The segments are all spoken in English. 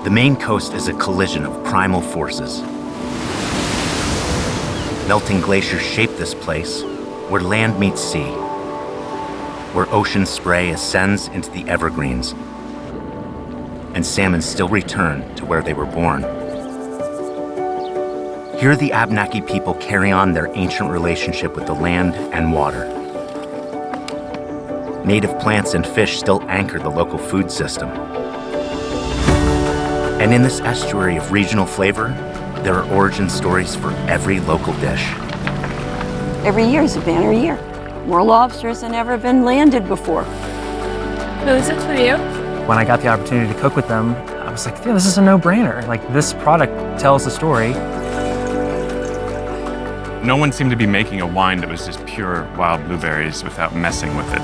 The Maine coast is a collision of primal forces. Melting glaciers shape this place, where land meets sea, where ocean spray ascends into the evergreens, and salmon still return to where they were born. Here, the Abenaki people carry on their ancient relationship with the land and water. Native plants and fish still anchor the local food system. And in this estuary of regional flavor, there are origin stories for every local dish. Every year is a banner year. More lobsters than ever been landed before. Is it for you? When I got the opportunity to cook with them, I was like, yeah, this is a no-brainer. Like, this product tells the story. No one seemed to be making a wine that was just pure wild blueberries without messing with it.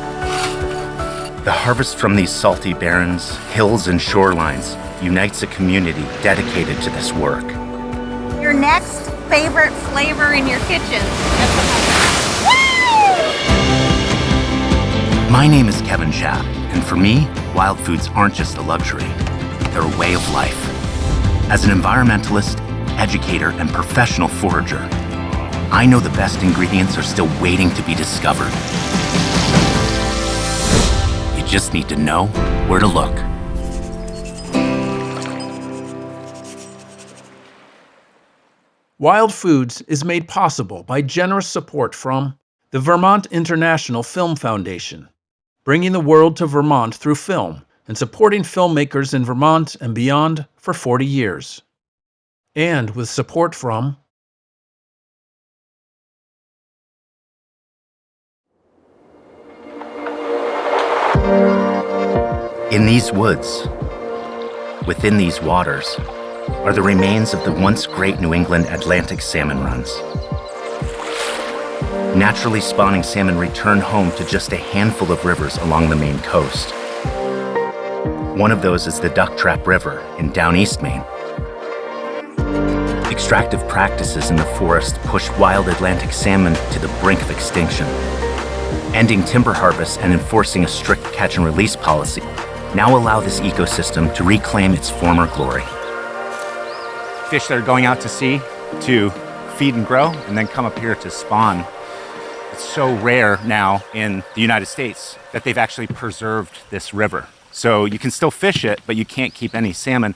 The harvest from these salty barrens, hills, and shorelines unites a community dedicated to this work. Your next favorite flavor in your kitchen. My name is Kevin Chap, and for me, wild foods aren't just a luxury, they're a way of life. As an environmentalist, educator, and professional forager, I know the best ingredients are still waiting to be discovered. You just need to know where to look. Wild Foods is made possible by generous support from the Vermont International Film Foundation, bringing the world to Vermont through film and supporting filmmakers in Vermont and beyond for 40 years. And with support from In these woods, within these waters, are the remains of the once great New England Atlantic salmon runs. Naturally spawning salmon return home to just a handful of rivers along the Maine coast. One of those is the Duck Trap River in Downeast Maine. Extractive practices in the forest push wild Atlantic salmon to the brink of extinction. Ending timber harvests and enforcing a strict catch and release policy now allow this ecosystem to reclaim its former glory. Fish that are going out to sea to feed and grow and then come up here to spawn. It's so rare now in the United States that they've actually preserved this river. So you can still fish it, but you can't keep any salmon.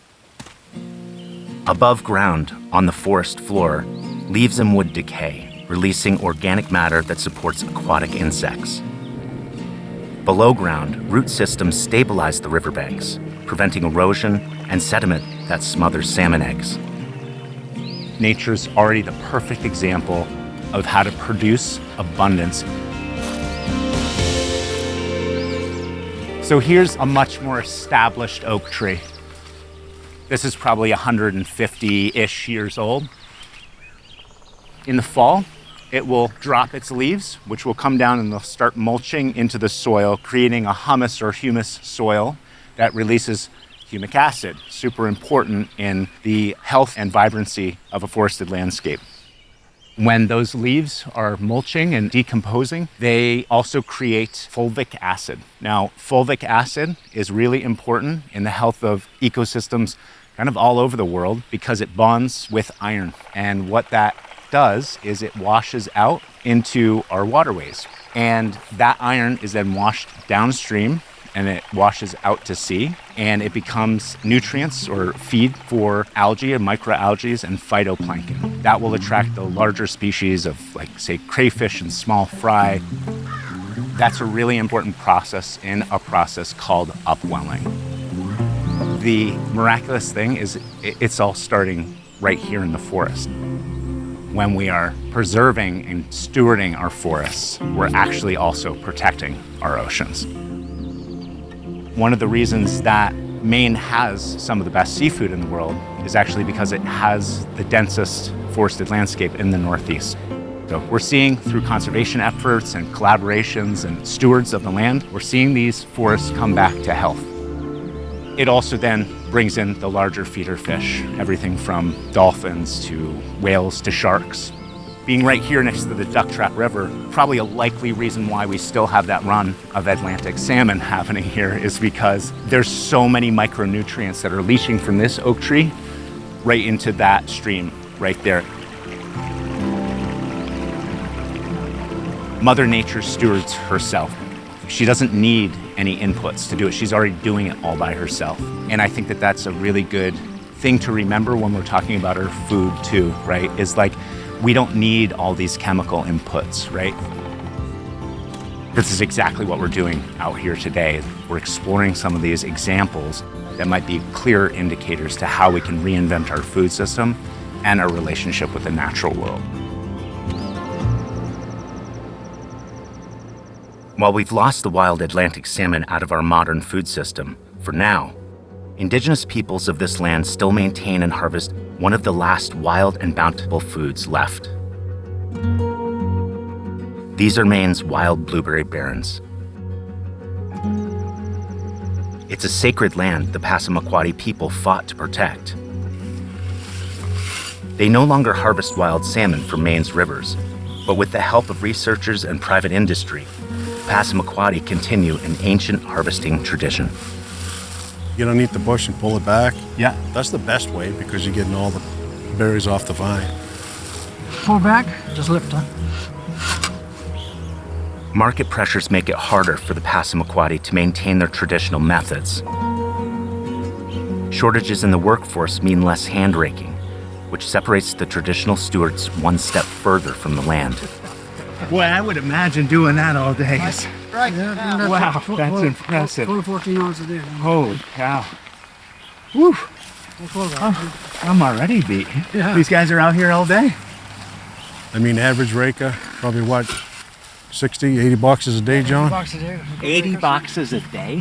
Above ground, on the forest floor, leaves and wood decay, releasing organic matter that supports aquatic insects. Below ground, root systems stabilize the riverbanks, preventing erosion and sediment that smothers salmon eggs. Nature's already the perfect example of how to produce abundance. So here's a much more established oak tree. This is probably 150-ish years old. In the fall, it will drop its leaves, which will come down and they'll start mulching into the soil, creating a humus or humus soil that releases humic acid, super important in the health and vibrancy of a forested landscape. When those leaves are mulching and decomposing, they also create fulvic acid. Now, fulvic acid is really important in the health of ecosystems kind of all over the world because it bonds with iron. And what that does is it washes out into our waterways. And that iron is then washed downstream and it washes out to sea, and it becomes nutrients or feed for algae and microalgae and phytoplankton. That will attract the larger species of, like, say, crayfish and small fry. That's a really important process in a process called upwelling. The miraculous thing is it's all starting right here in the forest. When we are preserving and stewarding our forests, we're actually also protecting our oceans. One of the reasons that Maine has some of the best seafood in the world is actually because it has the densest forested landscape in the Northeast. So we're seeing through conservation efforts and collaborations and stewards of the land, we're seeing these forests come back to health. It also then brings in the larger feeder fish, everything from dolphins to whales to sharks. Being right here next to the Duck Trap River, probably a likely reason why we still have that run of Atlantic salmon happening here is because there's so many micronutrients that are leaching from this oak tree right into that stream right there. Mother Nature stewards herself. She doesn't need any inputs to do it. She's already doing it all by herself. And I think that that's a really good thing to remember when we're talking about our food too, right? Is like, we don't need all these chemical inputs, right? This is exactly what we're doing out here today. We're exploring some of these examples that might be clear indicators to how we can reinvent our food system and our relationship with the natural world. While we've lost the wild Atlantic salmon out of our modern food system, for now, indigenous peoples of this land still maintain and harvest one of the last wild and bountiful foods left. These are Maine's wild blueberry barrens. It's a sacred land the Passamaquoddy people fought to protect. They no longer harvest wild salmon from Maine's rivers, but with the help of researchers and private industry, Passamaquoddy continue an ancient harvesting tradition. Get underneath the bush and pull it back. Yeah. That's the best way because you're getting all the berries off the vine. Pull back, just lift up. Market pressures make it harder for the Passamaquoddy to maintain their traditional methods. Shortages in the workforce mean less hand raking, which separates the traditional stewards one step further from the land. Boy, I would imagine doing that all day. Right. Yeah, wow, that's impressive. 12 to 14 hours a day. Holy cow. Woo. I'm already beat. Yeah. These guys are out here all day. I mean, average raker, probably what, 60, 80 boxes a day, John? 80 boxes a day. 80 boxes a day?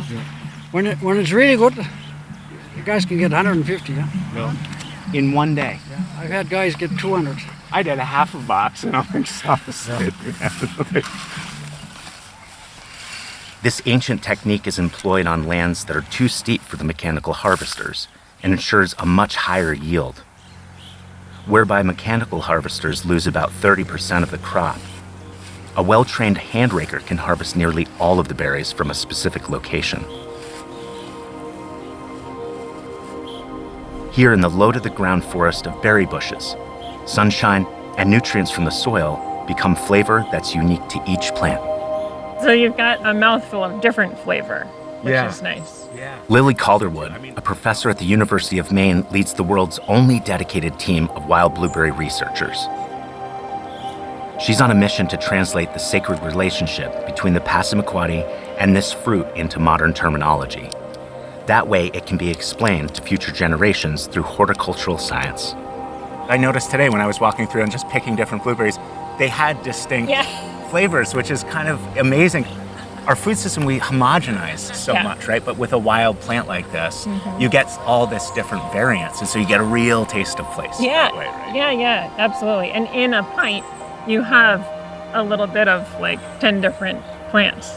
When it's really good, you guys can get 150, yeah? In one day? Yeah. I've had guys get 200. I did a half a box and I'm exhausted. This ancient technique is employed on lands that are too steep for the mechanical harvesters and ensures a much higher yield. Whereby mechanical harvesters lose about 30% of the crop, a well-trained hand raker can harvest nearly all of the berries from a specific location. Here in the low-to-the-ground forest of berry bushes, sunshine and nutrients from the soil become flavor that's unique to each plant. So you've got a mouthful of different flavor, which is nice. Lily Calderwood, a professor at the University of Maine, leads the world's only dedicated team of wild blueberry researchers. She's on a mission to translate the sacred relationship between the Passamaquoddy and this fruit into modern terminology. That way, it can be explained to future generations through horticultural science. I noticed today when I was walking through and just picking different blueberries, they had distinct flavors, which is kind of amazing. Our food system, we homogenize so much, right? But with a wild plant like this, you get all this different variance, and so you get a real taste of place. That way, right? Yeah, absolutely. And in a pint, you have a little bit of like 10 different plants.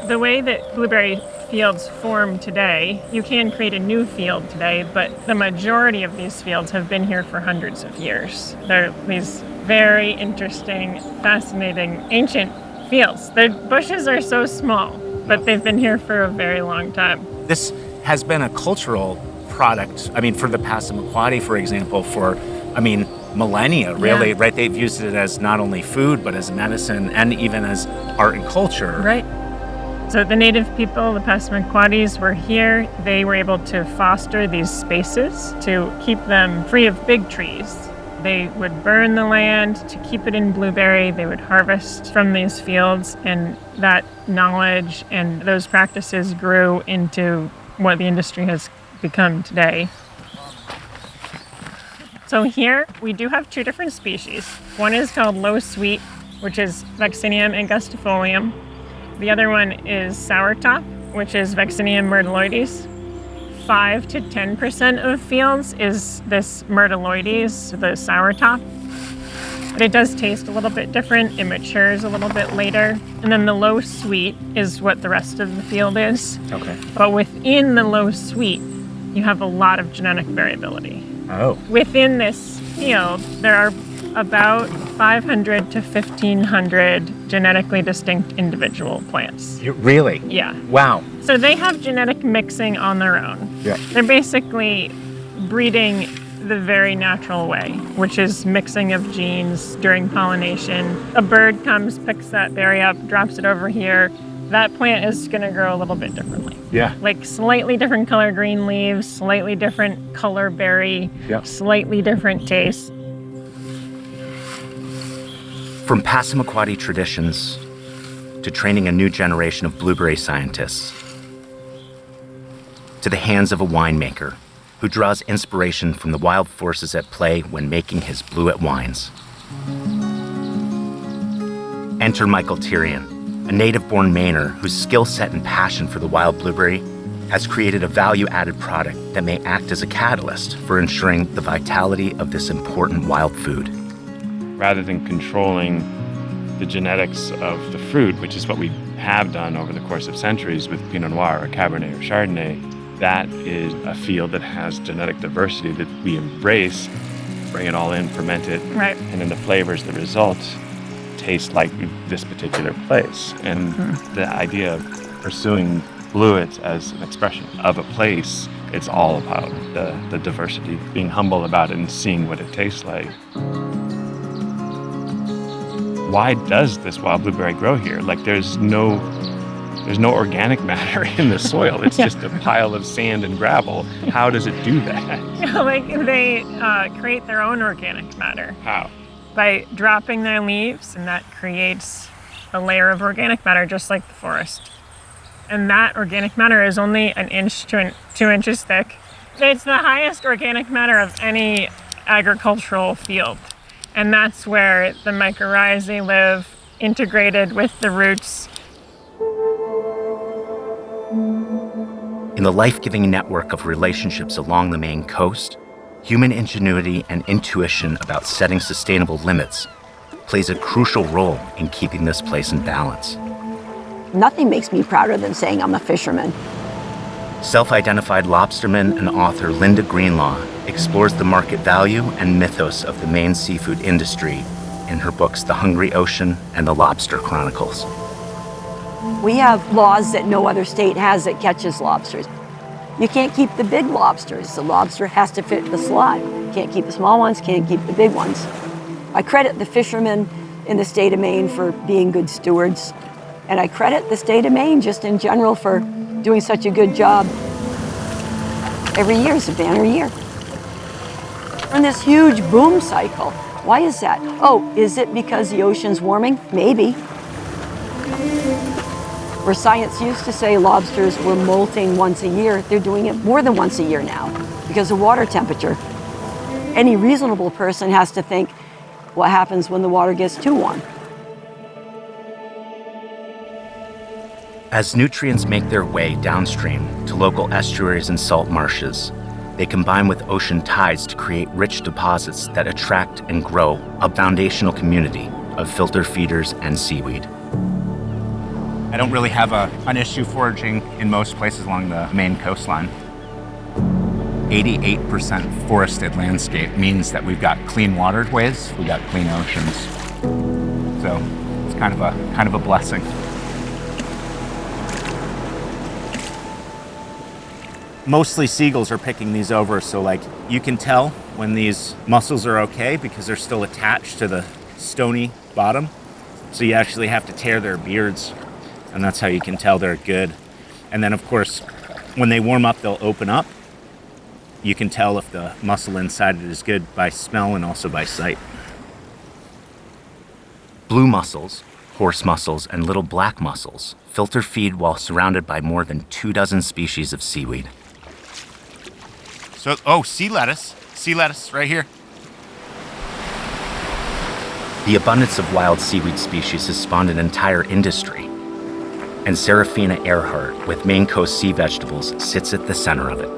The way that blueberry fields form today, you can create a new field today, but the majority of these fields have been here for hundreds of years. They're these very interesting, fascinating, ancient fields. Their bushes are so small, but they've been here for a very long time. This has been a cultural product, for the Passamaquoddy, for example, for, millennia, really, right? They've used it as not only food, but as medicine and even as art and culture. Right. So the native people, the Passamaquoddies, were here. They were able to foster these spaces to keep them free of big trees. They would burn the land to keep it in blueberry. They would harvest from these fields, and that knowledge and those practices grew into what the industry has become today. So here we do have two different species. One is called low sweet, which is Vaccinium angustifolium. The other one is sour top, which is Vaccinium myrtaloides. 5 to 10% of fields is this myrtaloides, the sour top. But it does taste a little bit different. It matures a little bit later. And then the low sweet is what the rest of the field is. Okay. But within the low sweet, you have a lot of genetic variability. Oh. Within this field, there are about 500 to 1,500 genetically distinct individual plants. Really? Yeah. Wow. So they have genetic mixing on their own. Yeah. They're basically breeding the very natural way, which is mixing of genes during pollination. A bird comes, picks that berry up, drops it over here. That plant is going to grow a little bit differently. Yeah. Like slightly different color green leaves, slightly different color berry, slightly different taste. From Passamaquoddy traditions to training a new generation of blueberry scientists, to the hands of a winemaker who draws inspiration from the wild forces at play when making his Bluet wines. Enter Michael Tyrion, a native-born Mainer whose skill set and passion for the wild blueberry has created a value-added product that may act as a catalyst for ensuring the vitality of this important wild food. Rather than controlling the genetics of the fruit, which is what we have done over the course of centuries with Pinot Noir or Cabernet or Chardonnay, that is a field that has genetic diversity that we embrace, bring it all in, ferment it, Right. and then the flavors, the result, taste like this particular place. And the idea of pursuing Bluet as an expression of a place, it's all about the diversity, being humble about it and seeing what it tastes like. Why does this wild blueberry grow here? Like there's no organic matter in the soil. It's just a pile of sand and gravel. How does it do that? Like they create their own organic matter. How? By dropping their leaves, and that creates a layer of organic matter just like the forest. And that organic matter is only 1 inch to 2 inches thick. It's the highest organic matter of any agricultural field. And that's where the mycorrhizae live, integrated with the roots. In the life-giving network of relationships along the Maine coast, human ingenuity and intuition about setting sustainable limits plays a crucial role in keeping this place in balance. Nothing makes me prouder than saying I'm a fisherman. Self-identified lobsterman and author Linda Greenlaw explores the market value and mythos of the Maine seafood industry in her books The Hungry Ocean and The Lobster Chronicles. We have laws that no other state has that catches lobsters. You can't keep the big lobsters. The lobster has to fit the slot. Can't keep the small ones, can't keep the big ones. I credit the fishermen in the state of Maine for being good stewards. And I credit the state of Maine just in general for doing such a good job. Every year is a banner year. We're in this huge boom cycle. Why is that? Oh, is it because the ocean's warming? Maybe. Where science used to say lobsters were molting once a year, they're doing it more than once a year now because of water temperature. Any reasonable person has to think, what happens when the water gets too warm? As nutrients make their way downstream to local estuaries and salt marshes, they combine with ocean tides to create rich deposits that attract and grow a foundational community of filter feeders and seaweed. I don't really have an issue foraging in most places along the Maine coastline. 88% forested landscape means that we've got clean waterways, we've got clean oceans. So it's kind of a blessing. Mostly seagulls are picking these over, so like you can tell when these mussels are okay because they're still attached to the stony bottom. So you actually have to tear their beards, and that's how you can tell they're good. And then of course, when they warm up, they'll open up. You can tell if the mussel inside it is good by smell and also by sight. Blue mussels, horse mussels, and little black mussels filter feed while surrounded by more than 24 species of seaweed. So, sea lettuce right here. The abundance of wild seaweed species has spawned an entire industry, and Serafina Earhart with Maine Coast Sea Vegetables sits at the center of it.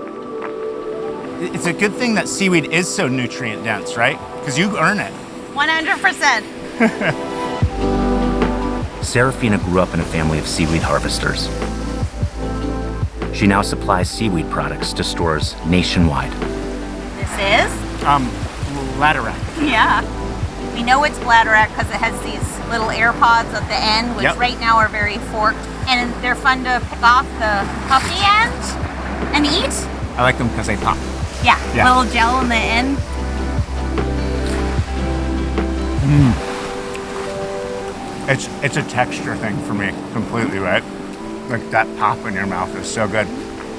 It's a good thing that seaweed is so nutrient dense, right? Because you earn it. 100%. Serafina grew up in a family of seaweed harvesters. She now supplies seaweed products to stores nationwide. This is? Bladderwrack. Yeah. We know it's bladderwrack because it has these little air pods at the end, which right now are very forked. And they're fun to pick off the puffy end and eat. I like them because they pop. Yeah, little gel in the end. It's a texture thing for me, completely, right? Like that pop in your mouth is so good.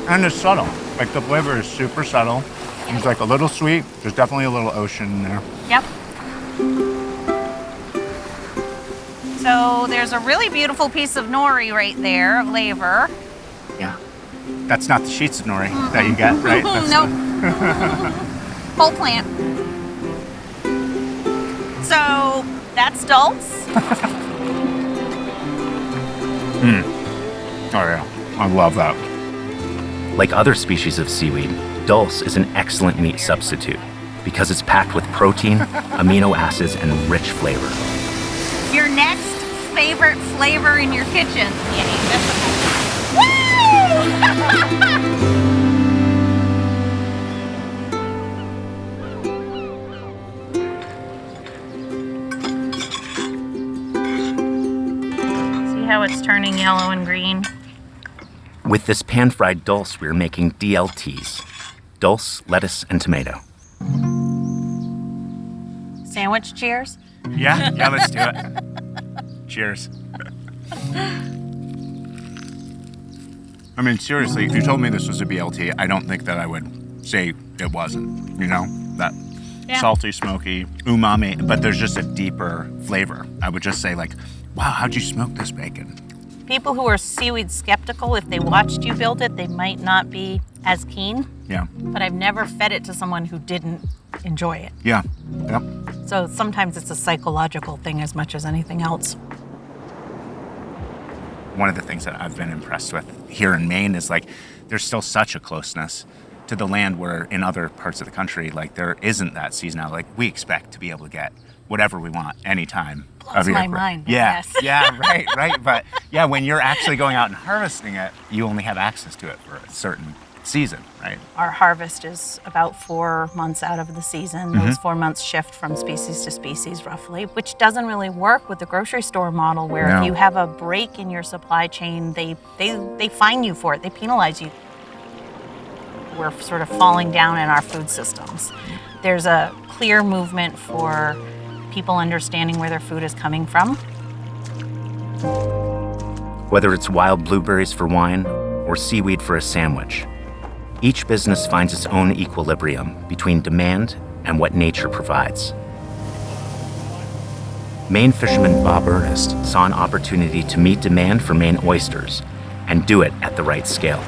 And it's subtle. Like the flavor is super subtle. It's like a little sweet. There's definitely a little ocean in there. Yep. So there's a really beautiful piece of nori right there, of laver. Yeah. That's not the sheets of nori that you get, right? Nope. Whole plant. So that's dulse. Oh yeah, I love that. Like other species of seaweed, dulse is an excellent meat substitute because it's packed with protein, amino acids, and rich flavor. Your next favorite flavor in your kitchen. Woo! See how it's turning yellow and green? With this pan-fried dulse, we're making DLTs. Dulse, lettuce, and tomato. Sandwich cheers? Yeah, let's do it. Cheers. I mean, seriously, if you told me this was a BLT, I don't think that I would say it wasn't, you know? That salty, smoky, umami, but there's just a deeper flavor. I would just say like, wow, how'd you smoke this bacon? People who are seaweed skeptical, if they watched you build it, they might not be as keen. Yeah. But I've never fed it to someone who didn't enjoy it. Yeah. Yep. So sometimes it's a psychological thing as much as anything else. One of the things that I've been impressed with here in Maine is like there's still such a closeness to the land where in other parts of the country, like there isn't that seasonality. Like we expect to be able to get whatever we want anytime. Blows my mind. Yeah, Yes. yeah, right. But yeah, when you're actually going out and harvesting it, you only have access to it for a certain season, right? Our harvest is about 4 months out of the season. Those 4 months shift from species to species roughly, which doesn't really work with the grocery store model where if you have a break in your supply chain, they fine you for it, they penalize you. We're sort of falling down in our food systems. There's a clear movement for people understanding where their food is coming from. Whether it's wild blueberries for wine or seaweed for a sandwich, each business finds its own equilibrium between demand and what nature provides. Maine fisherman Bob Ernest saw an opportunity to meet demand for Maine oysters and do it at the right scale.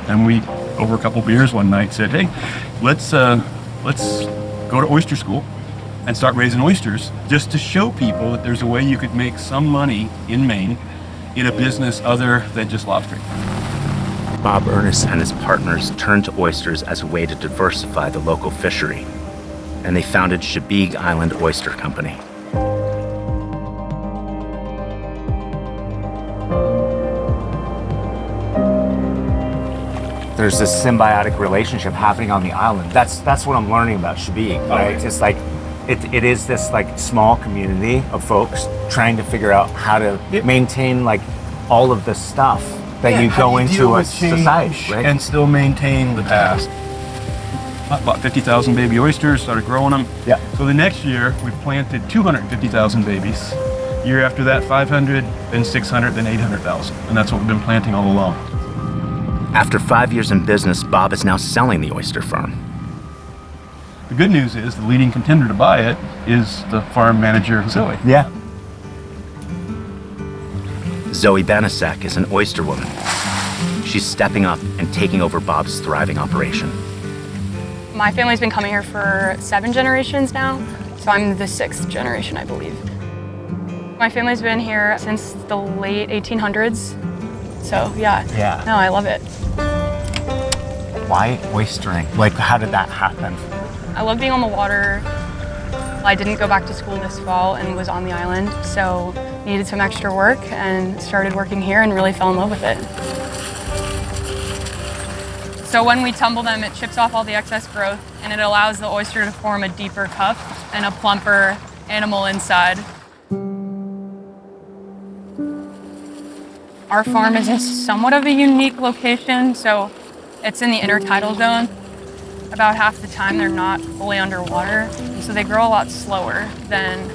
And we, over a couple beers one night, said, hey, let's go to oyster school and start raising oysters just to show people that there's a way you could make some money in Maine in a business other than just lobstering. Bob Ernest and his partners turned to oysters as a way to diversify the local fishery, and they founded Chebeague Island Oyster Company. There's this symbiotic relationship happening on the island. That's what I'm learning about Chebeague, right? It's like it is this like small community of folks trying to figure out how to maintain like all of the stuff that you go into a society, right? And still maintain the past. About 50,000 baby oysters, started growing them. Yeah. So the next year, we planted 250,000 babies. Year after that, 500, then 600, then 800,000. And that's what we've been planting all along. After 5 years in business, Bob is now selling the oyster farm. The good news is the leading contender to buy it is the farm manager, Zoe. Yeah. Zoe Banasek is an oyster woman. She's stepping up and taking over Bob's thriving operation. My family's been coming here for 7 generations now, so I'm the 6th generation, I believe. My family's been here since the late 1800s, so yeah. No, I love it. Why oystering? Like, how did that happen? I love being on the water. I didn't go back to school this fall and was on the island, so needed some extra work and started working here and really fell in love with it. So when we tumble them, it chips off all the excess growth and it allows the oyster to form a deeper cup and a plumper animal inside. Our farm is in somewhat of a unique location, so it's in the intertidal zone. About half the time they're not fully underwater, so they grow a lot slower than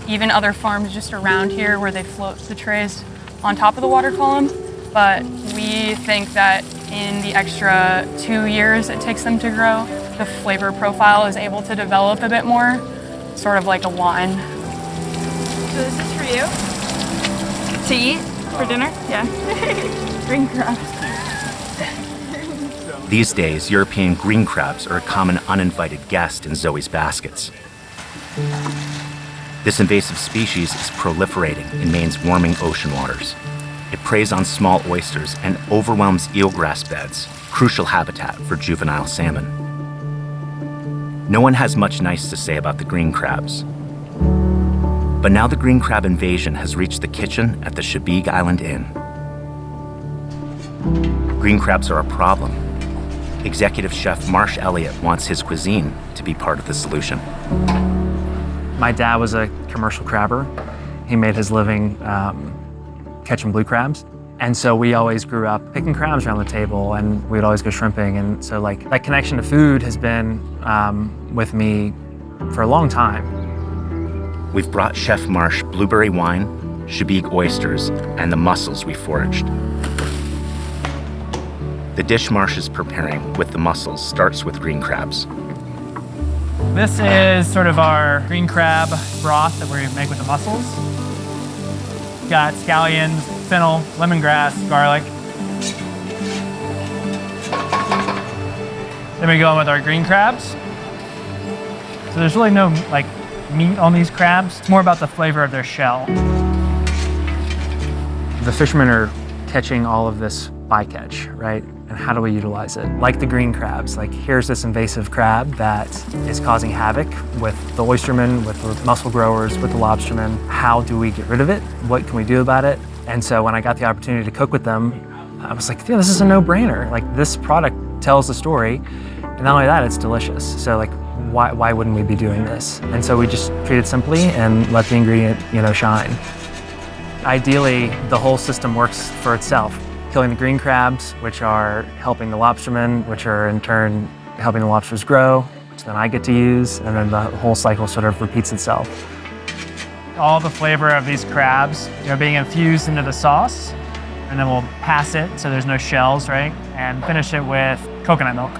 even other farms just around here where they float the trays on top of the water column. But we think that in the extra 2 years it takes them to grow, the flavor profile is able to develop a bit more, sort of like a wine. So this is for you? To eat? For dinner? Yeah. Green crabs. These days, European green crabs are a common uninvited guest in Zoe's baskets. This invasive species is proliferating in Maine's warming ocean waters. It preys on small oysters and overwhelms eelgrass beds, crucial habitat for juvenile salmon. No one has much nice to say about the green crabs. But now the green crab invasion has reached the kitchen at the Chebeague Island Inn. Green crabs are a problem. Executive Chef Marsh Elliott wants his cuisine to be part of the solution. My dad was a commercial crabber. He made his living catching blue crabs. And so we always grew up picking crabs around the table and we'd always go shrimping. And so like that connection to food has been with me for a long time. We've brought Chef Marsh blueberry wine, Chebeague oysters, and the mussels we foraged. The dish Marsh is preparing with the mussels starts with green crabs. This is sort of our green crab broth that we make with the mussels. Got scallions, fennel, lemongrass, garlic. Then we go in with our green crabs. So there's really no like meat on these crabs. It's more about the flavor of their shell. The fishermen are catching all of this bycatch, right? And how do we utilize it? Like the green crabs, like here's this invasive crab that is causing havoc with the oystermen, with the mussel growers, with the lobstermen. How do we get rid of it? What can we do about it? And so when I got the opportunity to cook with them, I was like, yeah, this is a no-brainer. Like this product tells the story. And not only that, it's delicious. So like, why wouldn't we be doing this? And so we just treat it simply and let the ingredient, shine. Ideally, the whole system works for itself. Killing the green crabs, which are helping the lobstermen, which are in turn helping the lobsters grow, which then I get to use, and then the whole cycle sort of repeats itself. All the flavor of these crabs, being infused into the sauce, and then we'll pass it so there's no shells, right? And finish it with coconut milk.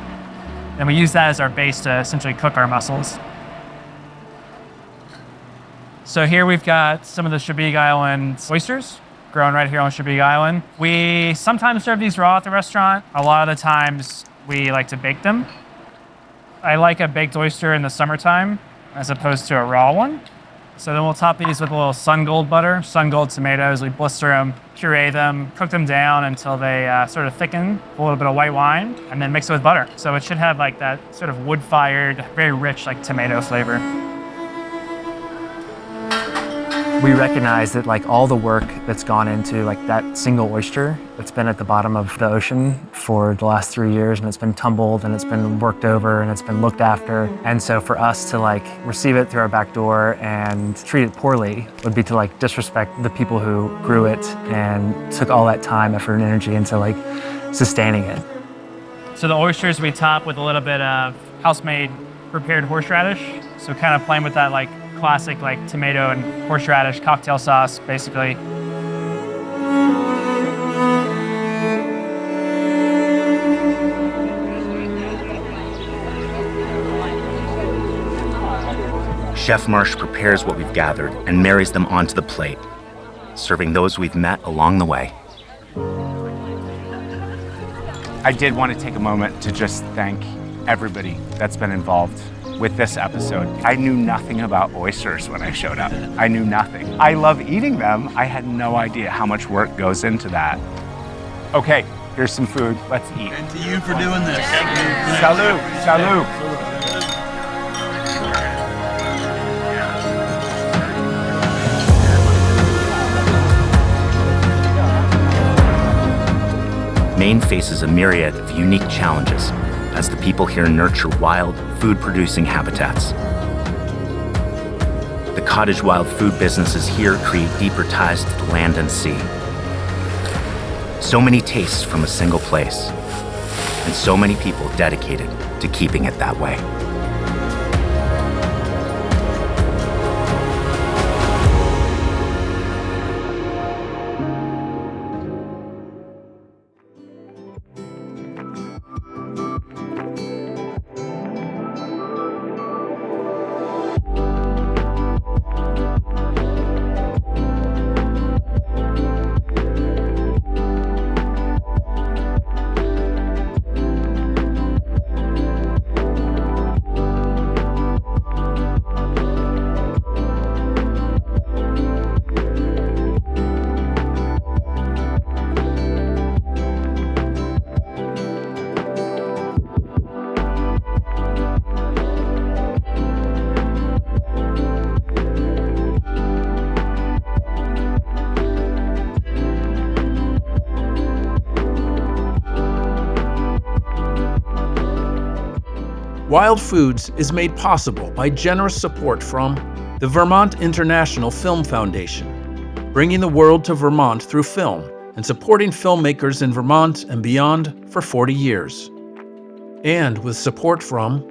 And we use that as our base to essentially cook our mussels. So here we've got some of the Chebeague Island oysters, grown right here on Chebeague Island. We sometimes serve these raw at the restaurant. A lot of the times we like to bake them. I like a baked oyster in the summertime as opposed to a raw one. So then we'll top these with a little sun gold butter, sun gold tomatoes. We blister them, puree them, cook them down until they sort of thicken, a little bit of white wine, and then mix it with butter. So it should have like that sort of wood-fired, very rich like tomato flavor. We recognize that like all the work that's gone into like that single oyster that's been at the bottom of the ocean for the last 3 years, and it's been tumbled and it's been worked over and it's been looked after. And so for us to like receive it through our back door and treat it poorly would be to like disrespect the people who grew it and took all that time, effort, and energy into like sustaining it. So the oysters we top with a little bit of house-made prepared horseradish. So kind of playing with that like classic like tomato and horseradish cocktail sauce, basically. Chef Marsh prepares what we've gathered and marries them onto the plate, serving those we've met along the way. I did want to take a moment to just thank everybody that's been involved with this episode. I knew nothing about oysters when I showed up. I knew nothing. I love eating them. I had no idea how much work goes into that. Okay, here's some food. Let's eat. And to you for doing this. Salud, salud. Maine Maine faces a myriad of unique challenges as the people here nurture wild, food-producing habitats. The cottage wild food businesses here create deeper ties to the land and sea. So many tastes from a single place, and so many people dedicated to keeping it that way. Wild Foods is made possible by generous support from the Vermont International Film Foundation, bringing the world to Vermont through film and supporting filmmakers in Vermont and beyond for 40 years. And with support from